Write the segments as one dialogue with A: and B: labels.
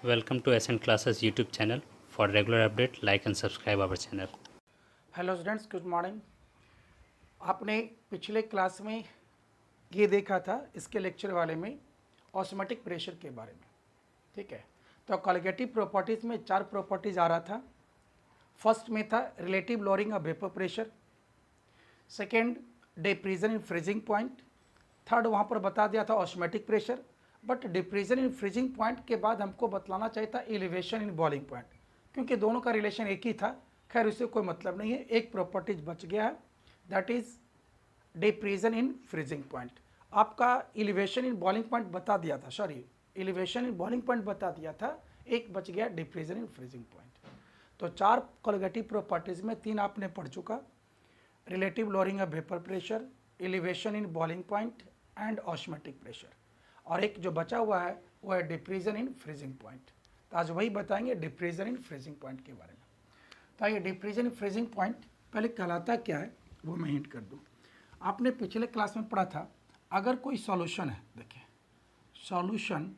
A: Welcome to SN Classes YouTube channel. For regular update, like and subscribe our channel.
B: Hello students, good morning. आपने पिछले class में ये देखा था, इसके लेक्चर वाले में ऑस्मोटिक प्रेशर के बारे में। ठीक है, तो कॉलिगेटिव प्रॉपर्टीज़ में 4 प्रॉपर्टीज़ आ रहा था। फर्स्ट में था relative lowering of vapour pressure, second depression in freezing point, third वहाँ पर बता दिया था osmotic pressure. But depression in freezing point के बाद हमको बतलाना चाहिए था एलिवेशन इन बॉइलिंग पॉइंट, क्योंकि दोनों का रिलेशन एक ही था। खैर, उससे कोई मतलब नहीं है, एक प्रॉपर्टीज बच गया है, that is depression in freezing point. आपका एलिवेशन इन बॉइलिंग पॉइंट बता दिया था, sorry elevation in boiling point बता दिया था, एक बच गया डिप्रीजन इन फ्रीजिंग पॉइंट। तो 4 कॉलिगेटिव प्रॉपर्टीज में 3 आपने पढ़ चुका, relative lowering of vapour pressure, elevation in boiling point and osmotic pressure, और एक जो बचा हुआ है वो है डिप्रीजन इन फ्रीजिंग पॉइंट। तो आज वही बताएंगे डिप्रीजन इन फ्रीजिंग पॉइंट के बारे में। तो ये डिप्रीजन इन फ्रीजिंग पॉइंट पहले कहलाता क्या है वो मैं हिंट कर दूं। आपने पिछले क्लास में पढ़ा था, अगर कोई सॉल्यूशन है, देखिए solution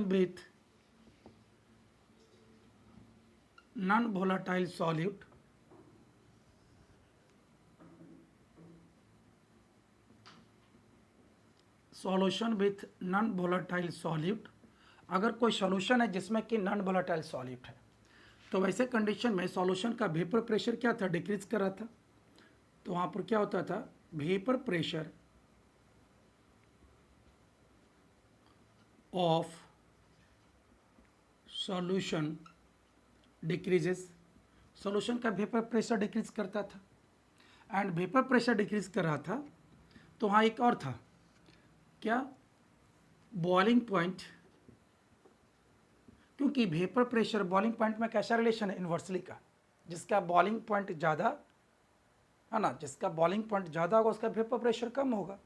B: with non volatile solute, solution with non volatile solute, अगर कोई सॉल्यूशन है जिसमें कि नॉन वोलेटाइल सॉल्यूट है, तो वैसे कंडीशन में सॉल्यूशन का वेपर प्रेशर क्या था, डिक्रीज कर रहा था। तो वहाँ पर क्या होता था, vapour pressure of solution decreases, solution का वेपर प्रेशर डिक्रीज करता था, एंड वेपर प्रेशर डिक्रीज कर रहा था। तो वहाँ एक और था, क्या, बॉइलिंग पॉइंट, क्योंकि वेपर प्रेशर बॉइलिंग पॉइंट में कैसा रिलेशन है, इन्वर्सली का। जिसका बॉइलिंग पॉइंट ज़्यादा है ना, जिसका बॉइलिंग पॉइंट ज़्यादा होगा उसका वेपर प्रेशर कम होगा।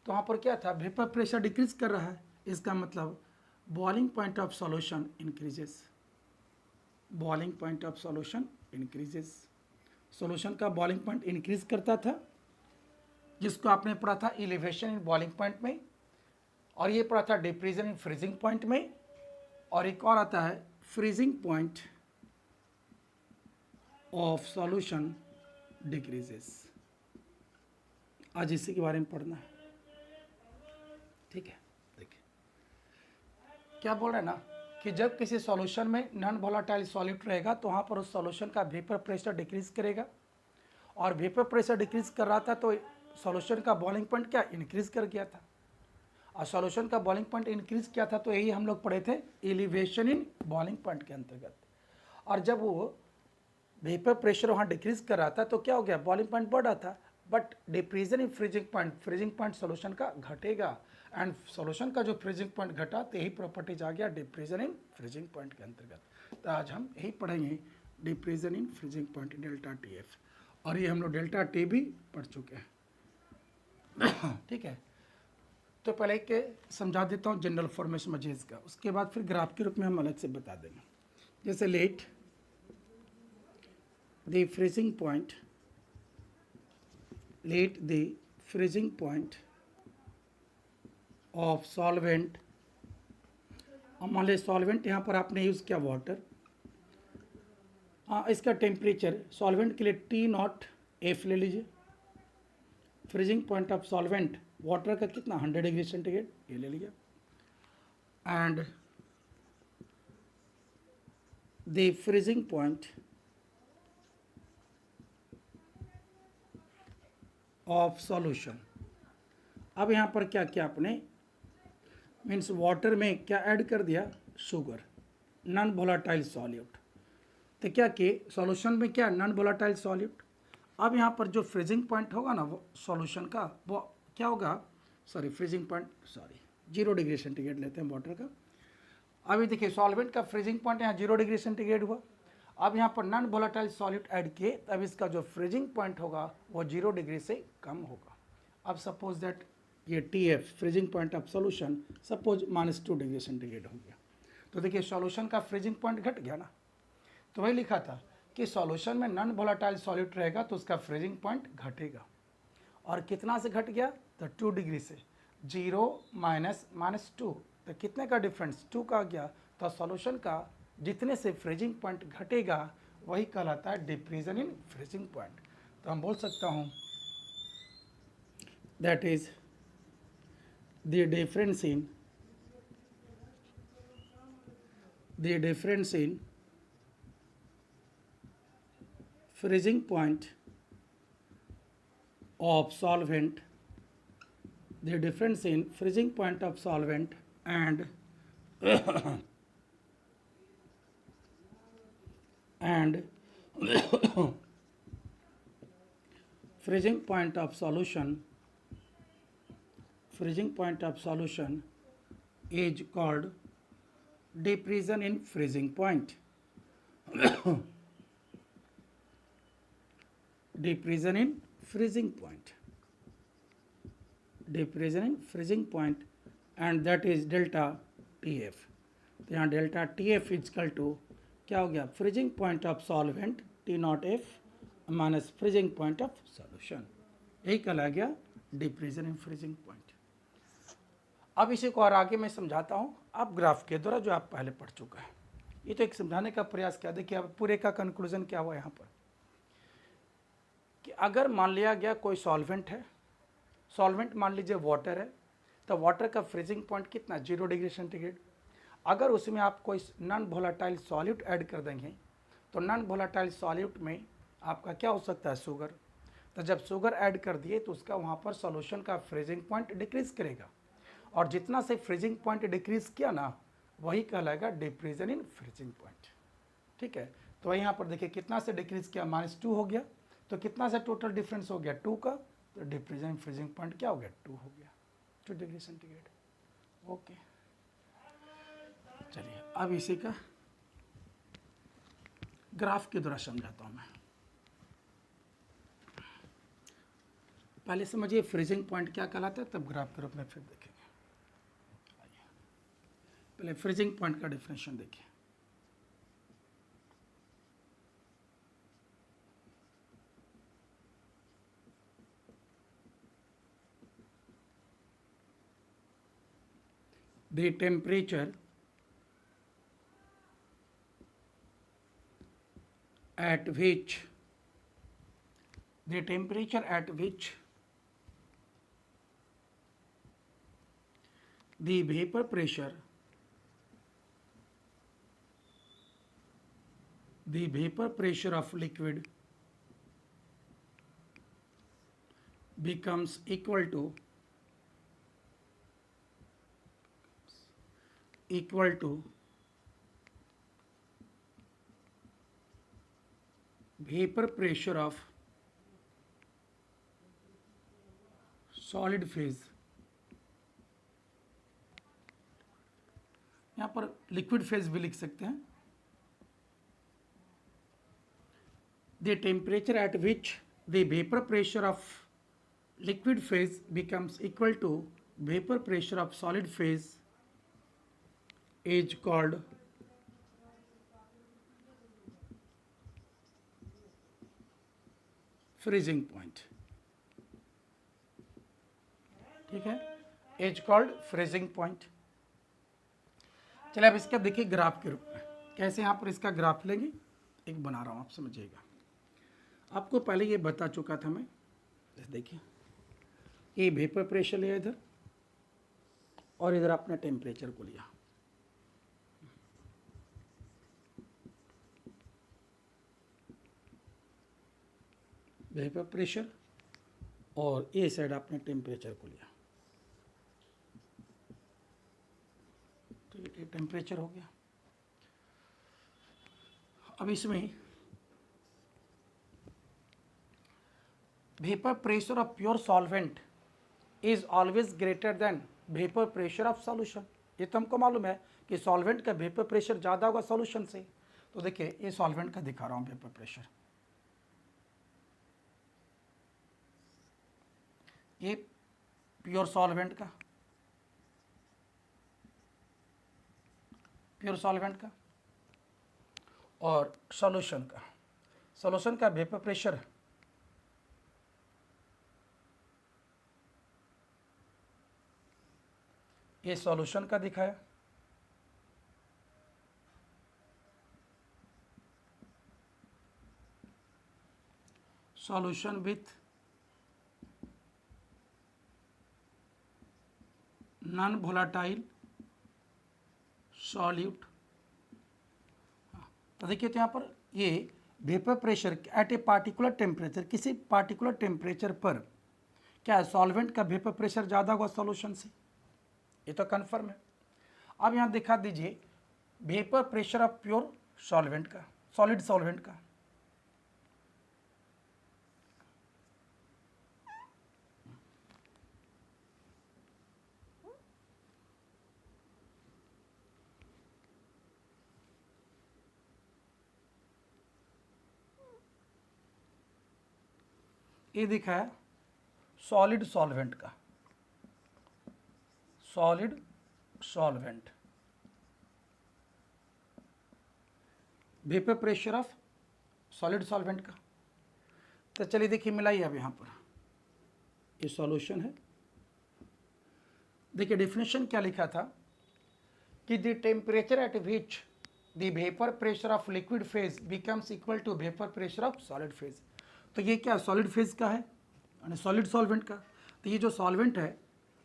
B: तो वहाँ पर क्या था, वेपर प्रेशर डिक्रीज कर रहा है, इसका मतलब boiling point of solution increases, boiling point of solution increases. Solution का बॉइलिंग पॉइंट इंक्रीज करता था, जिसको आपने पढ़ा था एलिवेशन इन बॉइलिंग पॉइंट में, और ये पढ़ा था डिप्रीजन इन फ्रीजिंग पॉइंट में, और एक और आता है freezing point of solution decreases. आज इसी के बारे में पढ़ना है। ठीक है, देखिए क्या बोल रहे हैं ना, कि जब किसी सॉल्यूशन में नॉन वोलेटाइल सॉल्यूट रहेगा तो वहाँ पर उस सॉल्यूशन का वेपर प्रेशर डिक्रीज करेगा, और वेपर प्रेशर डिक्रीज कर रहा था तो सॉल्यूशन का बॉइलिंग पॉइंट क्या इंक्रीज कर गया था, और सॉल्यूशन का बॉइलिंग पॉइंट इंक्रीज किया था, तो यही हम लोग पढ़े थे एलिवेशन इन बॉइलिंग पॉइंट के अंतर्गत। और जब वो वेपर प्रेशर वहाँ डिक्रीज कर रहा था तो क्या हो गया, बॉइलिंग पॉइंट बढ़ रहा था, but depression in freezing point, freezing point solution का घटेगा, एंड सॉल्यूशन का जो फ्रीजिंग पॉइंट घटा तो यही प्रॉपर्टीज आ गया डिप्रीजन इन फ्रीजिंग पॉइंट के अंतर्गत। तो आज हम यही पढ़ेंगे depression in freezing point delta T F, और ये हम लोग डेल्टा टी भी पढ़ चुके हैं। ठीक है, तो पहले के समझा देता हूँ जनरल फॉर्मेशन मजेज का, उसके बाद फिर ग्राफ के रूप में हम अलग से बता देंगे। जैसे late the freezing point, let the freezing point of solvent, अब मान लीजिए सॉल्वेंट यहाँ पर आपने यूज़ किया वाटर, इसका टेम्परेचर सॉल्वेंट के लिए टी नॉट एफ ले लीजिए। Freezing point of solvent water का कितना, 100 डिग्री सेंटीग्रेड, ये ले लिया। And the freezing point of solution, अब यहाँ पर क्या किया आपने, मीन्स वाटर में क्या ऐड कर दिया, शुगर, नॉन वोलेटाइल सॉल्यूट। तो क्या कि सॉल्यूशन में क्या, नॉन वोलेटाइल सॉल्यूट। अब यहाँ पर जो फ्रीजिंग पॉइंट होगा ना वो सॉल्यूशन का, वो क्या होगा, sorry freezing point, sorry 0 degree centigrade लेते हैं वाटर का। अभी देखिए सॉल्वेंट का फ्रीजिंग पॉइंट यहाँ 0 डिग्री सेंटीग्रेड हुआ, अब यहाँ पर नॉन वोलेटाइल सॉल्यूट ऐड किए, तब इसका जो फ्रीजिंग पॉइंट होगा वो 0 डिग्री से कम होगा। अब सपोज दैट ये T F freezing point of solution suppose -2 degree centigrade हो गया, तो देखिए सॉल्यूशन का फ्रीजिंग पॉइंट घट गया ना। तो वही लिखा था कि सॉल्यूशन में नॉन वोलेटाइल सॉल्यूट रहेगा तो उसका फ्रीजिंग पॉइंट घटेगा, और कितना से घट गया, तो 2 डिग्री से। जीरो माइनस माइनस टू, तो कितने का डिफरेंस, 2 का आ गया। तो सॉल्यूशन का जितने से फ्रीजिंग पॉइंट घटेगा वही कहलाता है डिक्रीजन इन फ्रीजिंग पॉइंट। तो हम बोल सकता हूँ that is the difference in freezing point of solvent, the difference in freezing point of solvent and and freezing point of solution is called depression in freezing point. Depression in freezing point, and that is delta TF। तो यहाँ delta TF is equal to क्या हो गया, freezing point of solvent T0F minus freezing point of solution, यही कहला गया depression in freezing point. अब इसी को और आगे मैं समझाता हूँ आप ग्राफ के द्वारा, जो आप पहले पढ़ चुका है। ये तो एक समझाने का प्रयास किया। देखिए अब पूरे का कंक्लूजन क्या हुआ यहाँ पर, कि अगर मान लिया गया कोई सॉल्वेंट है, सॉल्वेंट मान लीजिए वाटर है, तो वाटर का फ्रीजिंग पॉइंट कितना, 0 डिग्री सेंटीग्रेड। अगर उसमें आप कोई नॉन वोलेटाइल सॉल्यूट ऐड कर देंगे तो नॉन वोलेटाइल सॉल्यूट में आपका क्या हो सकता है, शुगर। तो जब शुगर ऐड कर दिए तो उसका वहाँ पर सॉल्यूशन का फ्रीजिंग पॉइंट डिक्रीज करेगा, और जितना से फ्रीजिंग पॉइंट डिक्रीज किया ना वही कहलाएगा डिप्रेशन इन फ्रीजिंग पॉइंट। ठीक है, तो यहाँ पर देखिए कितना से डिक्रीज किया, -2 हो गया। तो कितना से टोटल डिफरेंस हो गया, 2 का। तो डिप्रेशन फ्रीजिंग पॉइंट क्या हो गया, 2 हो गया, 2 डिग्री सेंटीग्रेड। ओके, चलिए अब इसी का ग्राफ के द्वारा समझाता हूँ मैं। पहले समझिए फ्रीजिंग पॉइंट क्या कहलाता है, तब ग्राफ के रूप में फिर देखेंगे। पहले फ्रीजिंग पॉइंट का डिफिनेशन देखिए। The temperature at which the vapor pressure of liquid becomes equal to vapor pressure of solid phase। यहाँ पर लिक्विड फेज भी लिख सकते हैं। The temperature at which the vapor pressure of liquid phase becomes equal to vapor pressure of solid phase is called freezing point। ठीक है, is called freezing point. चलिए अब इसका देखिए ग्राफ के रूप में, कैसे यहाँ पर इसका ग्राफ लेंगे, एक बना रहा हूँ, आप समझिएगा। आपको पहले ये बता चुका था मैं। देखिए ये वेपर प्रेशर लिया इधर, और इधर आपने टेम्परेचर को लिया। वेपर प्रेशर और ये साइड आपने टेम्परेचर को लिया। तो ये टेम्परेचर हो गया। अब इसमें vapour pressure of pure solvent is always greater than vapour pressure of solution. ये तो हमको मालूम है कि सॉल्वेंट का वेपर प्रेशर ज़्यादा होगा सॉल्यूशन से। तो देखिए ये सॉल्वेंट का दिखा रहा हूँ वेपर प्रेशर, ये प्योर सॉल्वेंट का, और सॉल्यूशन का वेपर प्रेशर ये सॉल्यूशन का दिखाया, solution with non volatile solute. तो देखिए, तो यहाँ पर ये vapour pressure at a particular temperature, किसी पार्टिकुलर टेम्परेचर पर क्या है, सॉल्वेंट का वेपर प्रेशर ज़्यादा होगा सॉल्यूशन से, ये तो कन्फर्म है। अब यहाँ दिखा दीजिए vapour pressure of pure solvent का, सॉलिड सॉल्वेंट का। ये दिखा है सॉलिड सॉल्वेंट का, solid solvent vapour pressure of solid solvent का। तो चलिए देखिए मिलाइए अब यहाँ पर, ये सॉल्यूशन है। देखिए डेफिनेशन क्या लिखा था कि the temperature at which the vapour pressure of liquid phase becomes equal to vapour pressure of solid phase. तो ये क्या सॉलिड फेज का है, यानी सॉलिड सॉल्वेंट का। तो ये जो सॉल्वेंट है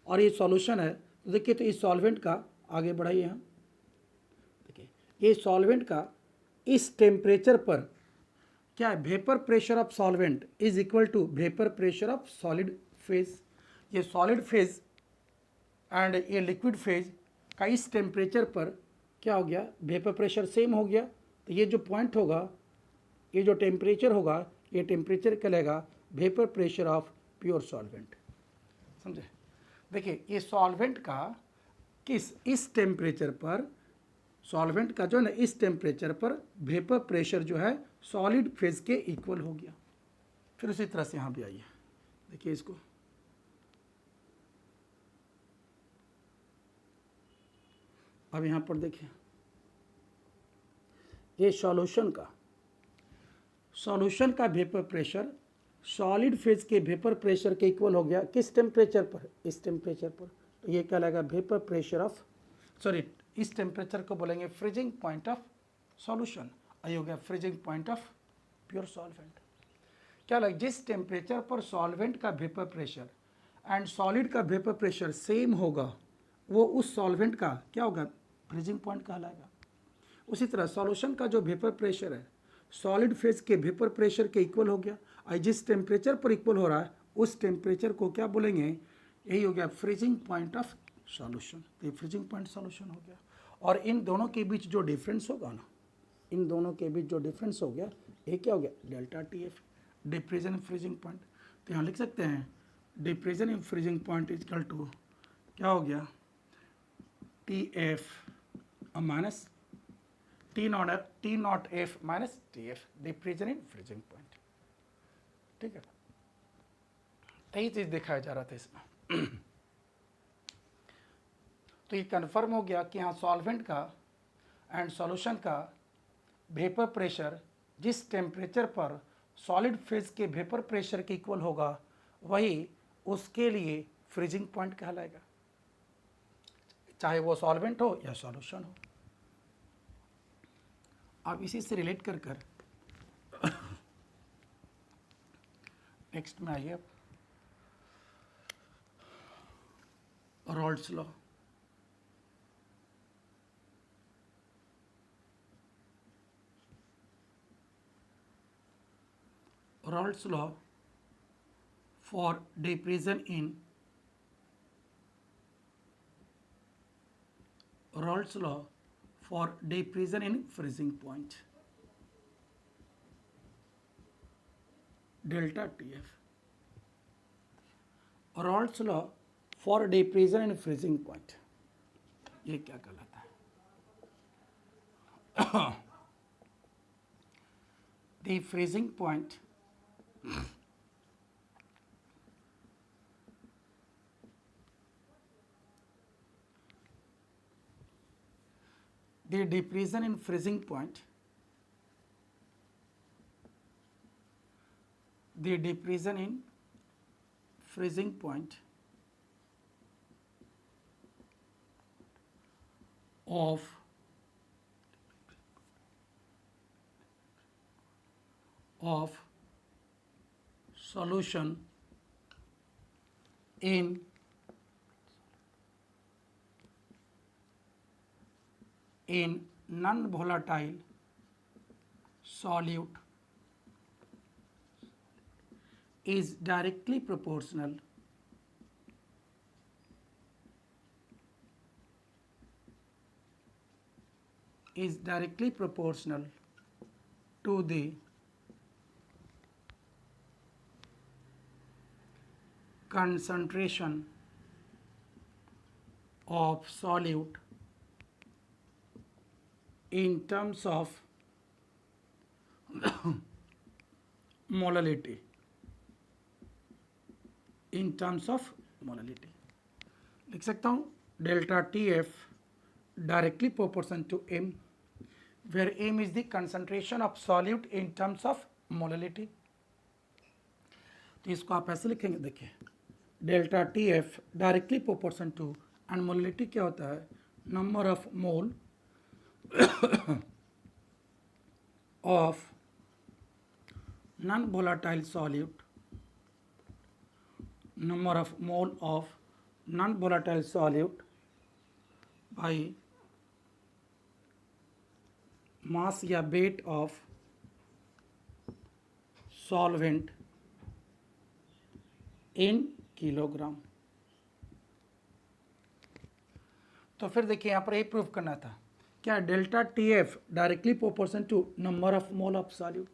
B: और ये सॉल्यूशन है, तो देखिए तो इस सॉल्वेंट का आगे बढ़ाइए हम, देखिए ये सॉल्वेंट का इस टेम्परेचर पर क्या है, vapour pressure of solvent is equal to vapour pressure of solid phase. ये सॉलिड फेज एंड ये लिक्विड फेज का इस टेम्परेचर पर क्या हो गया, वेपर प्रेशर सेम हो गया। तो ये जो पॉइंट होगा, ये जो टेम्परेचर होगा, ये टेम्परेचर कहलाएगा vapour pressure of pure solvent. समझे? देखिए ये सॉल्वेंट का किस इस टेम्परेचर पर, सॉल्वेंट का जो है ना इस टेम्परेचर पर वेपर प्रेशर जो है सॉलिड फेज के इक्वल हो गया। फिर उसी तरह से यहाँ भी आइए, देखिए इसको, अब यहाँ पर देखिए ये सॉल्यूशन का वेपर प्रेशर सॉलिड फेज के वेपर प्रेशर के इक्वल हो गया। किस टेम्परेचर पर, इस टेम्परेचर पर। तो ये क्या लगेगा, वेपर प्रेशर ऑफ, सॉरी इस टेम्परेचर को बोलेंगे फ्रीजिंग पॉइंट ऑफ सॉल्यूशन, ये हो गया freezing point of pure solvent. क्या लगे, जिस टेम्परेचर पर सॉल्वेंट का वेपर प्रेशर एंड सॉलिड का वेपर प्रेशर सेम होगा, वो उस सॉल्वेंट का क्या होगा, फ्रीजिंग पॉइंट कहलाएगा। उसी तरह सॉल्यूशन का जो वेपर प्रेशर है सॉलिड फेज के वेपर प्रेशर के इक्वल हो गया, और जिस टेम्परेचर पर इक्वल हो रहा है उस टेम्परेचर को क्या बोलेंगे, यही हो गया फ्रीजिंग पॉइंट ऑफ सॉल्यूशन। तो ये फ्रीजिंग पॉइंट सॉल्यूशन हो गया। और इन दोनों के बीच जो डिफरेंस होगा ना, इन दोनों के बीच जो डिफरेंस हो गया, ये क्या हो गया, delta T F, depression in freezing point. तो यहाँ लिख सकते हैं depression in freezing point is equal to क्या हो गया, T F minus T naught F minus T F, depression in freezing point. ठीक है, तो यही चीज दिखाया जा रहा था इसमें। तो ये कन्फर्म हो गया कि हाँ सॉल्वेंट का एंड सॉल्यूशन का वेपर प्रेशर जिस टेम्परेचर पर सॉलिड फेज के वेपर प्रेशर के इक्वल होगा, वही उसके लिए फ्रीजिंग पॉइंट कहलाएगा, चाहे वो सॉल्वेंट हो या सॉल्यूशन हो। अब इसी से रिलेट कर नेक्स्ट में आइए, अब रॉल्ड्स law. Raoult's law for diffusion in Raoult's law for diffusion in freezing point, delta TF। Raoult's law for diffusion in freezing point, ये क्या कहलाता है? The freezing point the diffusion in freezing point, the diffusion in freezing point of solution in non-volatile solute is directly proportional to the concentration of solute in terms of molality. लिख सकता हूँ delta T F directly proportion to m, where m is the concentration of solute in terms of molality. तो इसको आप ऐसे लिखेंगे, देखिए delta T F directly proportion to, and molality क्या होता है, number of mole of non volatile solute, number of mole of non-volatile solute by mass या weight of solvent in kilogram. तो फिर देखिए यहाँ पर ये प्रूव करना था क्या, delta T F directly proportion to number of mole of solute.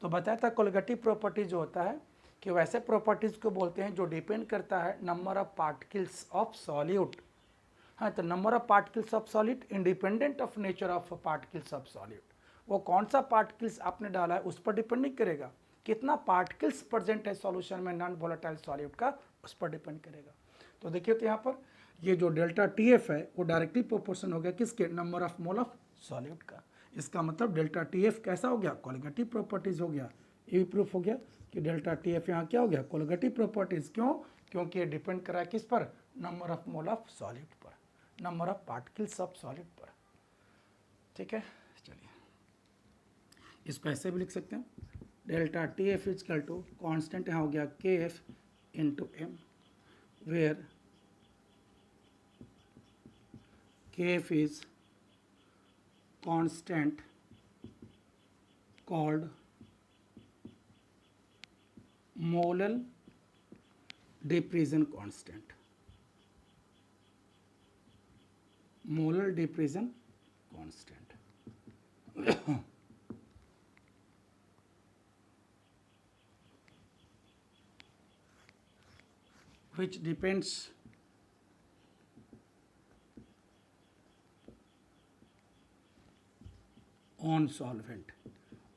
B: तो बताया था कोलिगेटिव प्रॉपर्टी जो होता है कि वैसे प्रॉपर्टीज़ को बोलते हैं जो डिपेंड करता है number of particles of solute. हाँ, तो number of particles of solute independent of nature of particles of solute, वो कौन सा पार्टिकल्स आपने डाला है उस पर डिपेंड नहीं करेगा, कितना पार्टिकल्स प्रेजेंट है सॉल्यूशन में नॉन वोलेटाइल सॉल्यूट का, उस पर डिपेंड करेगा। तो देखिए तो यहाँ पर ये जो डेल्टा टी एफ है वो डायरेक्टली प्रोपोर्शन हो गया किसके, number of mole of solute का। इसका मतलब डेल्टा टी एफ कैसा हो गया, कोलिगेटिव प्रॉपर्टीज हो गया। ये भी प्रूफ हो गया कि डेल्टा टी एफ यहाँ क्या हो गया, कोलिगेटिव प्रॉपर्टीज। क्यों, क्योंकि ये डिपेंड करा है किस पर, number of mole of solute पर, number of particles of solute पर। ठीक है, चलिए इसको ऐसे भी लिख सकते हैं, delta T F is equal to constant यहाँ हो गया K F into M, where K F is constant called molal depression constant, molal depression constant. which depends on solvent,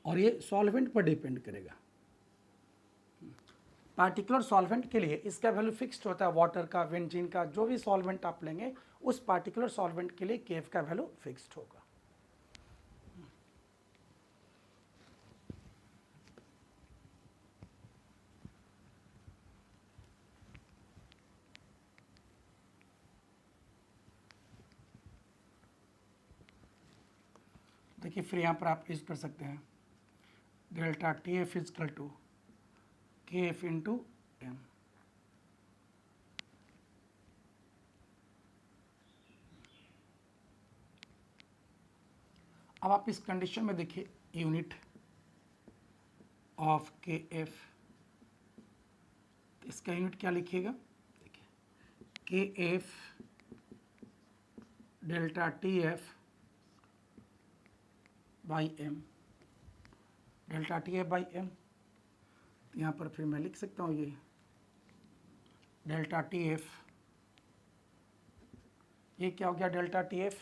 B: और ये सॉल्वेंट पर डिपेंड करेगा। पार्टिकुलर सॉल्वेंट के लिए इसका वैल्यू फिक्स्ड होता है, वाटर का, बेंजीन का, जो भी सॉल्वेंट आप लेंगे उस पार्टिकुलर सॉल्वेंट के लिए केएफ का वैल्यू फिक्स्ड होगा। देखिए फिर यहाँ पर आप यूज कर सकते हैं delta T F is equal to K F into M. अब आप इस कंडीशन में देखिए यूनिट ऑफ के एफ, इसका यूनिट क्या लिखिएगा, देखिए K F delta T F by M, delta T F by M. यहाँ पर फिर मैं लिख सकता हूँ ये डेल्टा टी एफ, ये क्या हो गया डेल्टा टी एफ,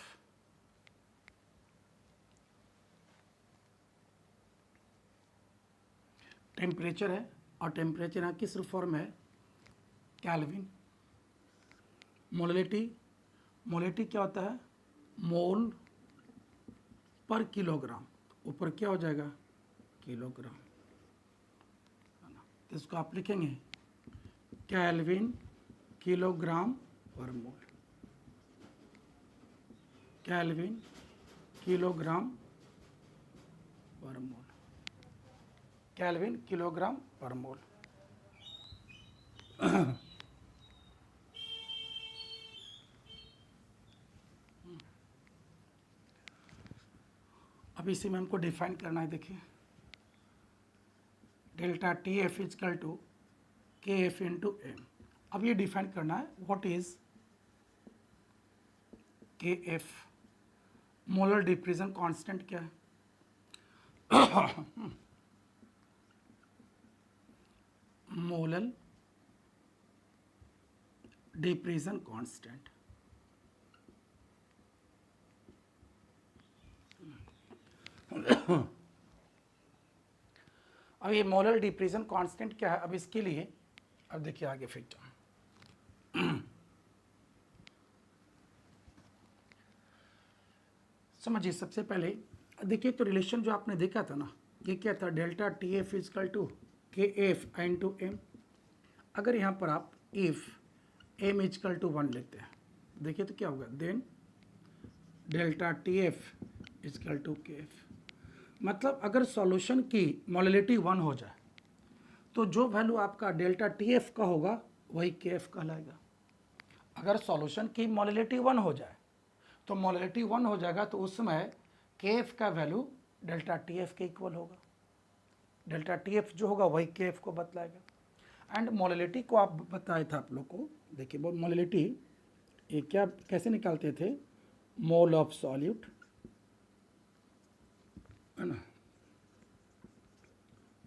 B: टेम्परेचर है, और टेम्परेचर यहाँ किस फॉर्म है, केल्विन। मोललिटी, मोललिटी क्या होता है, मोल पर किलोग्राम, ऊपर क्या हो जाएगा, किलोग्राम। इसको आप लिखेंगे केल्विन किलोग्राम पर मोल, केल्विन किलोग्राम पर मोल, केल्विन किलोग्राम पर मोल। अब इसी में हमको डिफाइन करना है। देखिए delta T F is equal to K F into M. अब ये डिफाइन करना है what is K F, molar diffusion constant क्या है। मोलर डिफ्यूजन कांस्टेंट, अब ये मोलर डिफ्यूजन कांस्टेंट क्या है। अब इसके लिए अब देखिए आगे फिर समझिए। सबसे पहले देखिए तो रिलेशन जो आपने देखा था ना, ये क्या था, delta T F is equal to K F into M. अगर यहाँ पर आप इफ एम इजकल टू 1 लेते हैं, देखिए तो क्या होगा, then delta T F is equal to K F. मतलब अगर सॉल्यूशन की मोलैलिटी 1 हो जाए तो जो वैल्यू आपका डेल्टा टी एफ का होगा वही के एफ कहलाएगा। अगर सॉल्यूशन की मोलैलिटी 1 हो जाए तो मोलैलिटी 1 हो जाएगा तो उस समय के एफ का वैल्यू डेल्टा टी एफ के इक्वल होगा। डेल्टा टी एफ जो होगा वही के एफ को बतलाएगा। एंड मोलैलिटी को आप बताए थे आप लोग को, देखिए वो मोलैलिटी ये क्या कैसे निकालते थे, मोल ऑफ सॉल्यूट है ना,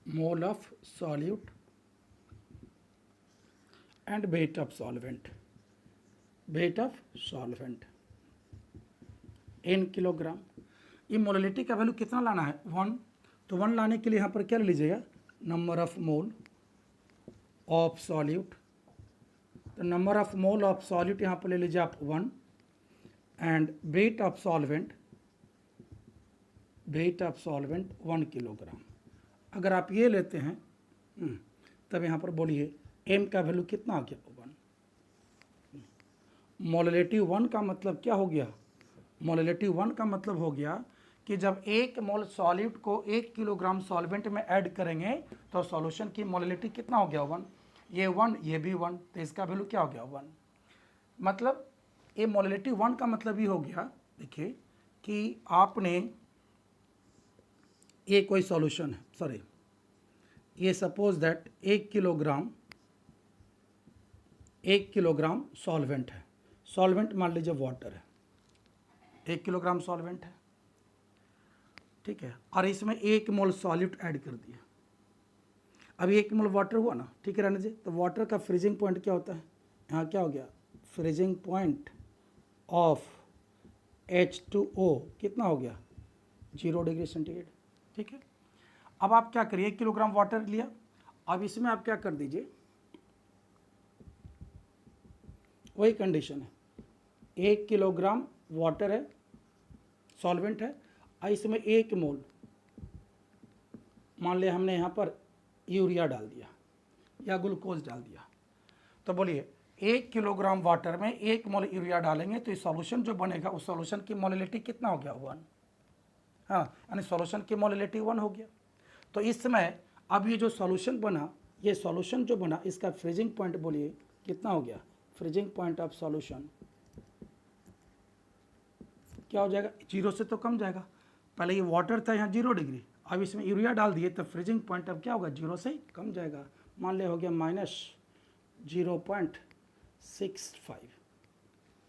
B: मोल of solute and weight of solvent, weight of solvent in kilogram. ये मोलैलिटी का वैल्यू कितना लाना है, 1। तो 1 लाने के लिए यहाँ पर क्या ले लीजिएगा, number of mole of solute. तो number of mole of solute यहाँ पर ले लीजिए आप 1 and weight of solvent, weight of solvent 1 kilogram. अगर आप ये लेते हैं तब यहाँ पर बोलिए एम का वैल्यू कितना आ गया, 1। मोलैलिटी 1 का मतलब क्या हो गया, मोलैलिटी 1 का मतलब हो गया कि जब 1 मोल सॉल्यूट को 1 किलोग्राम सॉल्वेंट में ऐड करेंगे तो सॉल्यूशन की मोलैलिटी कितना हो गया, 1। ये 1 ये भी 1, तो इसका वैल्यू क्या हो गया, 1। मतलब ये मोलैलिटी 1 का मतलब ये हो गया, देखिए कि आपने ये कोई सॉल्यूशन है, सॉरी ये सपोज दैट 1 किलोग्राम सॉल्वेंट है, सॉल्वेंट मान लीजिए वाटर है, 1 किलोग्राम सॉल्वेंट है, ठीक है, और इसमें 1 मोल सॉल्यूट ऐड कर दिया। अभी 1 मोल वाटर हुआ ना, ठीक है रहने दीजिए। तो वाटर का फ्रीजिंग पॉइंट क्या होता है, यहाँ क्या हो गया, फ्रीजिंग पॉइंट ऑफ H2O कितना हो गया, 0 डिग्री सेंटीग्रेड, ठीक है। अब आप क्या करिए, 1 किलोग्राम वाटर लिया, अब इसमें आप क्या कर दीजिए, वही कंडीशन है, 1 किलोग्राम वाटर है, सॉल्वेंट है, और इसमें 1 मोल मान लिया हमने यहाँ पर यूरिया डाल दिया या ग्लूकोज डाल दिया। तो बोलिए 1 किलोग्राम वाटर में 1 मोल यूरिया डालेंगे तो ये सॉल्यूशन जो बनेगा उस सॉल्यूशन की मोलैलिटी कितना हो गया, 1। हाँ, यानी सॉल्यूशन की मोलैलिटी 1 हो गया। तो इस समय अब ये जो सॉल्यूशन बना, ये सॉल्यूशन जो बना इसका फ्रीजिंग पॉइंट बोलिए कितना हो गया, फ्रीजिंग पॉइंट ऑफ सॉल्यूशन क्या हो जाएगा, 0 से तो कम जाएगा। पहले ये वाटर था यहाँ 0 डिग्री, अब इसमें यूरिया डाल दिए तो फ्रीजिंग पॉइंट अब क्या होगा, 0 से कम जाएगा, मान ले हो गया -0.65,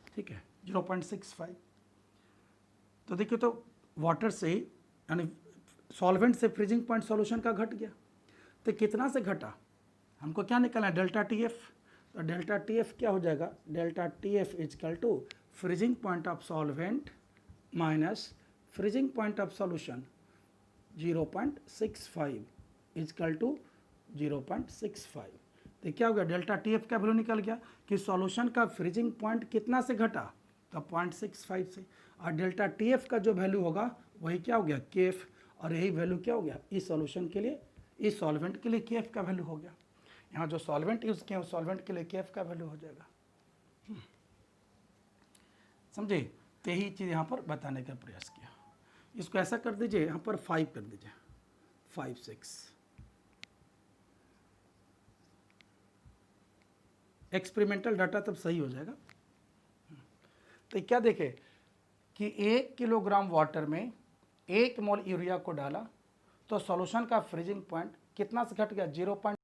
B: ठीक है, 0.65। तो देखिए तो वाटर से यानी सॉल्वेंट से फ्रीजिंग पॉइंट सॉल्यूशन का घट गया। तो कितना से घटा, हमको क्या निकालना है, डेल्टा टी एफ। तो डेल्टा टी एफ क्या हो जाएगा, delta T F is equal to freezing point of solvent minus freezing point of solution 0.65 is equal to 0.65। तो क्या हो गया, डेल्टा टी एफ का वैल्यू निकल गया कि सॉल्यूशन का फ्रीजिंग पॉइंट कितना से घटा, तो 0.65 से, और डेल्टा टी एफ का जो वैल्यू होगा वही क्या हो गया, के एफ, और यही वैल्यू क्या हो गया इस सॉल्यूशन के लिए, इस सॉल्वेंट के लिए के एफ का वैल्यू हो गया। यहाँ जो सॉल्वेंट यूज़ किया उस सॉल्वेंट के लिए के एफ का वैल्यू हो जाएगा, समझे। तो यही चीज़ यहाँ पर बताने का प्रयास किया। इसको ऐसा कर दीजिए, यहाँ पर 5 कर दीजिए, 5 6। एक्सपेरिमेंटल डाटा तब सही हो जाएगा। तो क्या देखे कि 1 किलोग्राम वाटर में 1 मोल यूरिया को डाला तो सॉल्यूशन का फ्रीजिंग पॉइंट कितना से घट गया, 0.